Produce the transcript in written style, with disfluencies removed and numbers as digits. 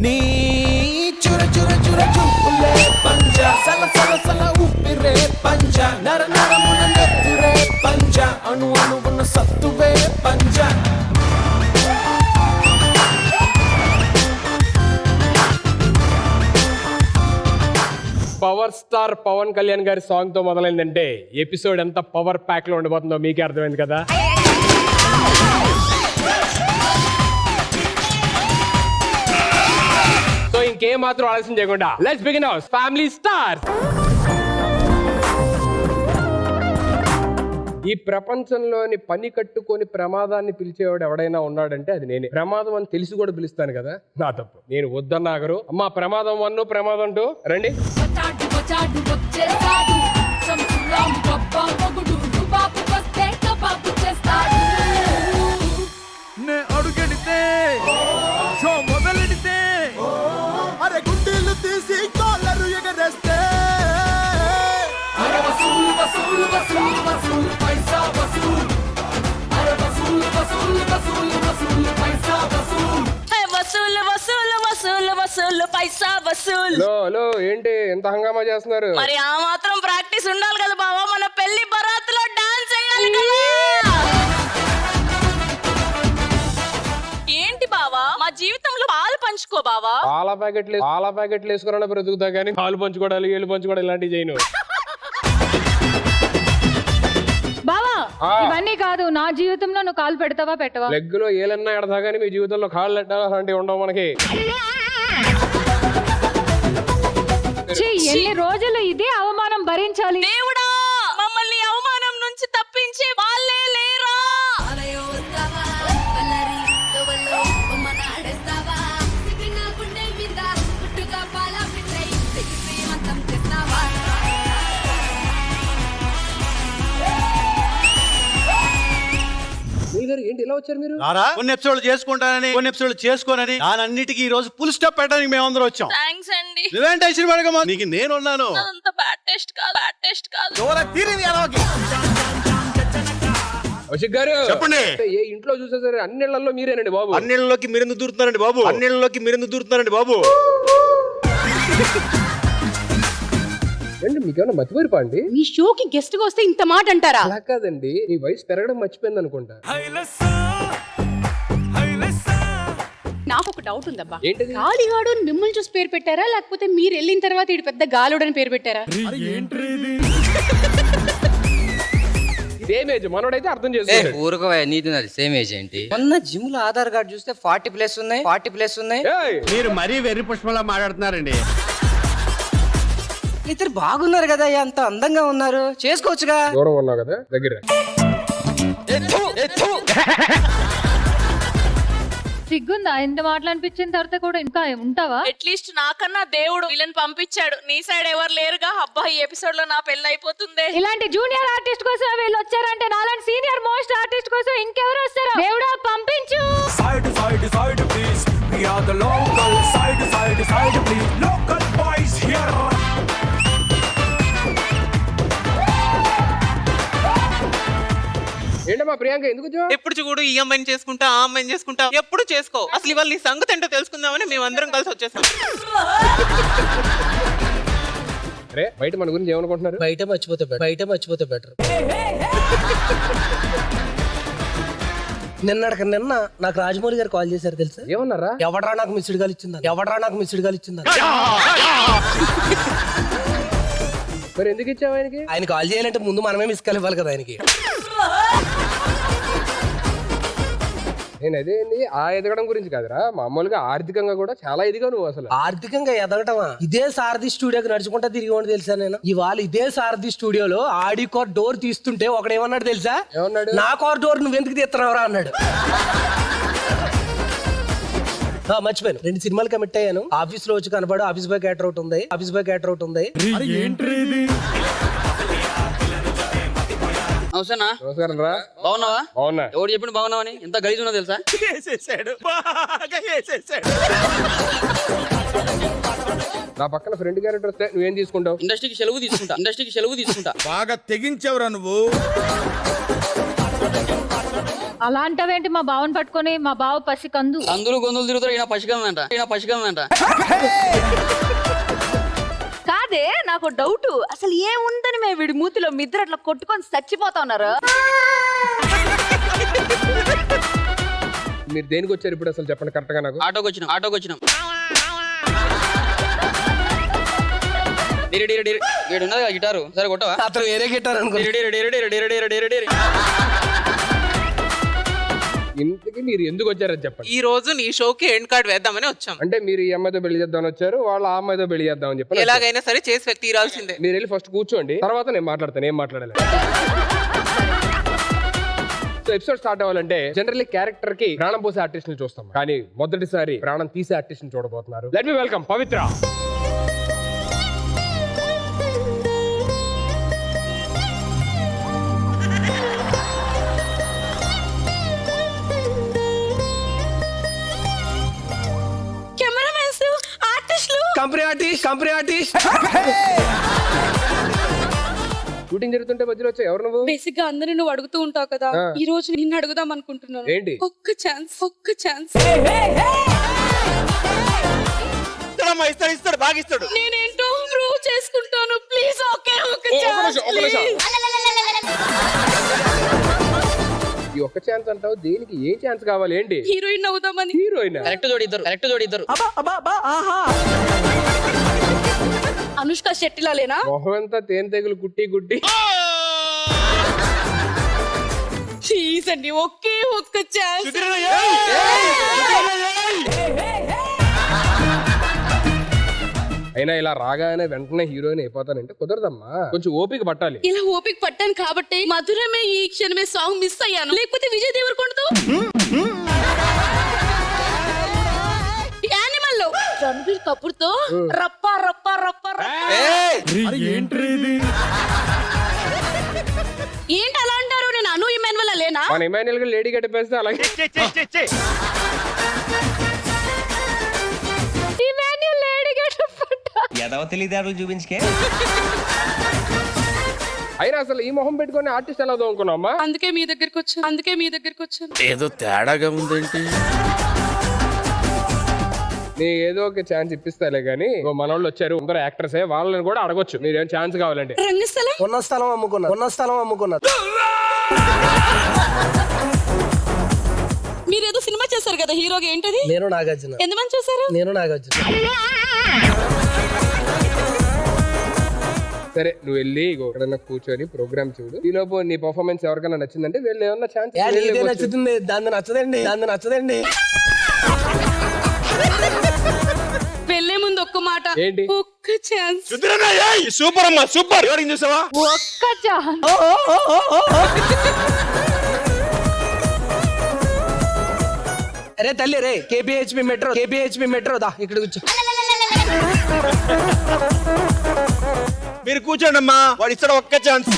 నీ చుర చుర చుర చూపులే పంజ సల సల సల ఊపిరే పంజ నర నరమున నెత్తురే పంజ అణు అణువున సత్తువే పంజ. పవర్ స్టార్ పవన్ కళ్యాణ్ గారి సాంగ్ తో మొదలైందంటే ఎపిసోడ్ ఎంత పవర్ ప్యాక్ లో ఉండబోతుందో మీకే అర్థమైంది కదా. సో ఇంకేం మాత్రం ఆలస్యం చేయకుండా let's begin our family star. ఈ ప్రపంచంలోని పని కట్టుకొని ప్రమాదాన్ని పిలిచేవాడు ఎవడైనా ఉన్నాడంటే అది నేనే. ప్రమాదం అని తెలిసి కూడా పిలుస్తాను కదా, నా తప్పు. నేను వద్దన్నాగరు అమ్మా ప్రమాదం 1 ప్రమాదం 2 రండి. అడుగెడితే మొదలెడితే అరే గుండెలు తీసి కాలరు ఎగరేస్తే హలో ఏంటి ఎంత హంగామా చేస్తున్నారు? మరి ఆ మాత్రం ప్రాక్టీస్ ఉండాలి కదా బావా, మన పెళ్లి బరాత్లో డాన్స్ చేయాలి కదా. ఏంటి బావా మా జీవితంలో పాలు పంచుకో బావా. పాల ప్యాకెట్లు వేసుకున్నా బ్రతుకుతా కానీ పాలు పంచుకోవడాలు ఏళ్ళు పంచుకోవడం ఇలాంటివి చేయను. బావా ఇవన్నీ కాదు, నా జీవితంలో నువ్వు కాలు పెడతావా పెట్టవా? లెగ్ లో ఏలన్నా ఎడతా కానీ మీ జీవితంలో కాళ్ళు ఎట్టాలి అలాంటివి ఉండవు మనకి. ఎన్ని రోజులు ఇదే అవమానం భరించాలి? దేవుడా మమ్మల్ని అవమానం నుంచి తప్పించే వాళ్ళే లేరా? ఏంటి ఇలా వచ్చారు మీరు? కొన్ని ఎపిసోడ్లు చేసుకుంటానని కొన్ని ఎపిసోడ్లు చేసుకోనని దానన్నిటికీ ఈ రోజు ఫుల్ స్టాప్ పెట్టడానికి మేము అందరం వచ్చాం. థాంక్స్ అండి. నువ్వేం టెన్షన్ పడకమ్మా, నీకు నేనున్నాను. అంత బ్యాడ్ టెస్ట్ కాదు. కౌశిక్ గారు చెప్పండి. ఏ ఇంట్లో చూసా సరే అన్నిళ్లలో మీరేనండి బాబు. అన్నిళ్ళలోకి మీరెందుకు దూరుతున్నారండి బాబు? ఏంటి మీకేమన్నా మతిమరిపా అండి? మీ షోకి గెస్ట్ గా వస్తే ఇంత మాట అంటారా? అలా కాదండి, మీ వయసు పెరగడం మర్చిపోయింది అనుకుంటా. నాకు ఒక డౌట్ ఉందబ్బా, ఏంటిది? గాలిగాడు అని మిమ్మల్ని చూసి పేరు పెట్టారా లేకపోతే మీరు వెళ్ళిన తర్వాత ఇటు పెద్ద గాలుడు అని పేరు పెట్టారా? సేమ్ ఏజ్ మనోడైతే అర్థం చేసుకోండి. ఊరుకో నీతి నాది సేమ్ ఏజ్ ఏంటి? మొన్న జిమ్ లో ఆధార్ కార్డు చూస్తే 40+ ఉన్నాయి. మీరు మరీ వెర్రి పుష్పంలా మాట్లాడుతున్నారండి. ఇద్దరు బాగున్నారు కదా, అంత అందంగా ఉన్నారు, చేసుకోవచ్చుగా. దూరం ఉన్నావు కదా దగ్గర. సిగ్గుందా? ఎంత మాట్లాడిపించిన తర్వాత కూడా ఇంకా ఉంటావా? అట్లీస్ట్ నాకన్నా దేవుడు వీళ్ళని పంపించాడు, నీ సైడ్ ఎవరు లేరుగా. అబ్బా ఈ ఎపిసోడ్ లో నా పెళ్లి అయిపోతుంది. ఇలాంటి జూనియర్ ఆర్టిస్ట్ కోసం వీళ్ళు వచ్చారంటే నాలాంటి సీనియర్ మోస్ట్ ఆర్టిస్ట్ కోసం ఇంకెవరు వస్తారు? దేవుడా పంపించు. Side please, we are the local. Side please, local boys here. ఏంటమ్మా ప్రియాంక ఎందుకు వచ్చావు? ఎప్పుడు చూడు ఈ అమ్మాయిని చేసుకుంటా ఆ అమ్మాయిని చేసుకుంటా ఎప్పుడు చేసుకో. అసలు ఇవాళ నీ సంగతి ఏంటో తెలుసుకుందామని మేమందరం కలిసి వచ్చేసాం. అరే బయట మన గురించి ఏమనుకుంటున్నారు? బయట మర్చిపోతే బెటర్. నిన్న నాకు రాజమౌళి గారు కాల్ చేశారు తెలుసా? ఏమన్నారా? ఎవడరా నాకు మిస్డ్ కాల్ ఇచ్చిందా. మరి ఎందుకు ఇచ్చావు ఆయనకి? ఆయన కాల్ చేయాలంటే ముందు మనమే మిస్ కాల్ ఇవ్వాలి కదా ఆయనకి. నేను అదే ఆ ఎదగడం గురించి కాదురా, మామూలుగా ఆర్థికంగా కూడా చాలా ఎదిగా నువ్వు. అసలు ఆర్థికంగా ఎదగటమా? ఇదే సారథి స్టూడియోకి నడుచుకుంటా తిరిగి ఉండి తెలుసా నేను. ఇవాళ ఇదే సారథి స్టూడియోలో ఆడి కార్ డోర్ తీస్తుంటే ఒకడేమన్నాడు తెలుసా? ఏమన్నాడు? నా కార్ డోర్ నువ్వు ఎందుకు తీస్తున్నావురా అన్నాడు. మర్చిపోయాను, 2 సినిమాలు కమిట్ అయ్యాను. ఆఫీస్ లో వచ్చి కనపడు ఆఫీస్ బాయ్ క్యాటర్ అవుట్ ఉంది. నమస్కారం రా. బాగున్నావా? అవునా? ఎవరు చెప్పిండు బాగున్నావని? ఎంత గలీజ్ ఉన్నా తెలుసా? నా పక్కన ఫ్రెండ్ క్యారెక్టర్ వస్తే నువ్వేం తీసుకుంటావు? ఇండస్ట్రీకి సెలవు తీసుకుంటా. బాగా తెగించవరా నువ్వు. అలాంటవేంటి మా బావని పట్టుకొని మా బావ పసి కందు. అందులు గొంతులు తిరుగుతారు ఈయన పసికం వెంట కాదే నాకు డౌట్, అసలు ఏముందని మేము వీడి మూతిలో మిద్దరు అట్లా కొట్టుకొని చచ్చిపోతా ఉన్నారు. మీరు దేనికి వచ్చారు ఇప్పుడు అసలు చెప్పండి కరెక్ట్ గా నాకు. ఆటోకి వచ్చినాం వీడు ఉన్నది కదా గిటారు, సరే కొట్టవా? అతను వేరే గిటార్ అనుకో. ఇంతకీ మీరు ఎందుకు వచ్చారని చెప్పండి. ఈ రోజు నీ షోకి ఎండ్ కార్డ్ వేద్దామని వచ్చాం. అంటే మీరు ఈ అమ్మాయితో పెళ్లి చేద్దామని వచ్చారు, వాళ్ళు ఆ అమ్మాయితో పెళ్లి చేద్దామని చెప్పారు. ఎలాగైనా సరే చేసి తీరాల్సిందే. మీరు వెళ్ళి ఫస్ట్ కూర్చోండి, తర్వాత నేను మాట్లాడతాను. ఏం మాట్లాడాలి? సో ఎపిసోడ్ స్టార్ట్ అవ్వాలంటే జనరల్లీ క్యారెక్టర్ కి ప్రాణం పోసే ఆర్టిస్ట్ ని చూస్తాం, కానీ మొదటిసారి ప్రాణం తీసే ఆర్టిస్ట్ ని చూడబోతున్నారు. లెట్ మీ వెల్కమ్ పవిత్ర. కెమెరామెన్స్, ఆర్టిస్టులు, కంపెనీ ఆర్టిస్ట్ షూటింగ్ జరుగుతుంటే మధ్యలో వచ్చా ఎవరు నువ్వు? బేసిక్ గా అందరూ నువ్వు అడుగుతూ ఉంటావు కదా, ఈ రోజు నిన్ను అడుగుదాం అనుకుంటున్నాను. ఏంటి? ఒక్క ఛాన్స్. ఇస్తాడు బాగా ఇస్తాడు. నేనేంటో ప్రూవ్ చేసుకుంటాను ప్లీజ్. ఓకే ఒక్క ఛాన్స్. ఈ ఒక్క ఛాన్స్ అంటావు, దేనికి? ఏం ఛాన్స్ కావాలి? ఏంటి? హీరోయిన్ అవుదామని. హీరోయిన్? కరెక్ట్ జోడి ఇద్దరు అనుష్క శెట్టిలా లేనా? మొహం అంతా తేనె తెగులు గుట్టి ప్లీజ్ అండి ఒకే ఒక్క ఛాన్స్. అయినా ఇలా రాగానే వెంటనే హీరోయిన్ అయిపోతానంటే కుదరదమ్మా, కొంచెం ఓపిక పట్టాలి. ఇలా ఓపిక పట్టాను కాబట్టి మధురమే ఈ క్షణమే సాంగ్ మిస్ అయ్యాను. లేకపోతే విజయ్ దేవరకొండతో యానిమల్ లో రణబీర్ కపూర్ తో రప్పా ఏంటి అలా అంటారు? నేను అను ఇమాన్యువల్ లేనా? మన ఇమాన్యుల్ గా లేడీ గట్టిపేస్తే అలాగే. ఇమాన్యుల్ లేడీ ఎదవ తెలియదారులు చూపించుకే. అయినా అసలు ఈ మొహం పెట్టుకొని ఆర్టిస్ట్ ఎలా దోనుకున్నామ్మా? అందుకే మీ దగ్గరికి వచ్చాను. ఏదో తేడాగా ఉందేంటి? నీ ఏదో ఒక ఛాన్స్ ఇప్పిస్తాలే గానీ, మనోళ్ళు వచ్చారు, అందరూ యాక్టర్సే, వాళ్ళని కూడా అడగొచ్చు మీరేం ఛాన్స్ కావాలంటే. రంగస్థలం ఉన్న స్థలం అమ్ముకున్నారు. మీరేదో సినిమా చేశారు కదా హీరోగా, ఏంటది? నేను నాగార్జున. ఎంతమంది చూసారు? నేను నాగార్జున. సరే నువ్వు వెళ్ళి ఎక్కడన్నా కూర్చొని ప్రోగ్రామ్ చూడు. ఈలోపు నీ పర్ఫార్మెన్స్ ఎవరికైనా నచ్చిందంటే వీళ్ళు ఏమన్నా ఛాన్స్ నచ్చుతుంది, దాన్ని నచ్చదండి. వెళ్ళే ముందు ఒక్క మాట, ఏంటి? ఒక్క ఛాన్స్. సూపర్ అమ్మా సూపర్. ఎవరికి చూసావా? ఒక్క ఛాన్స్. అరే తల్లి రే, కేపీహెచ్పి మెట్రో దా ఇక్కడ కూర్చో. మీరు కూర్చోండి అమ్మా, వాడు ఇస్తాడు ఒక్క ఛాన్స్.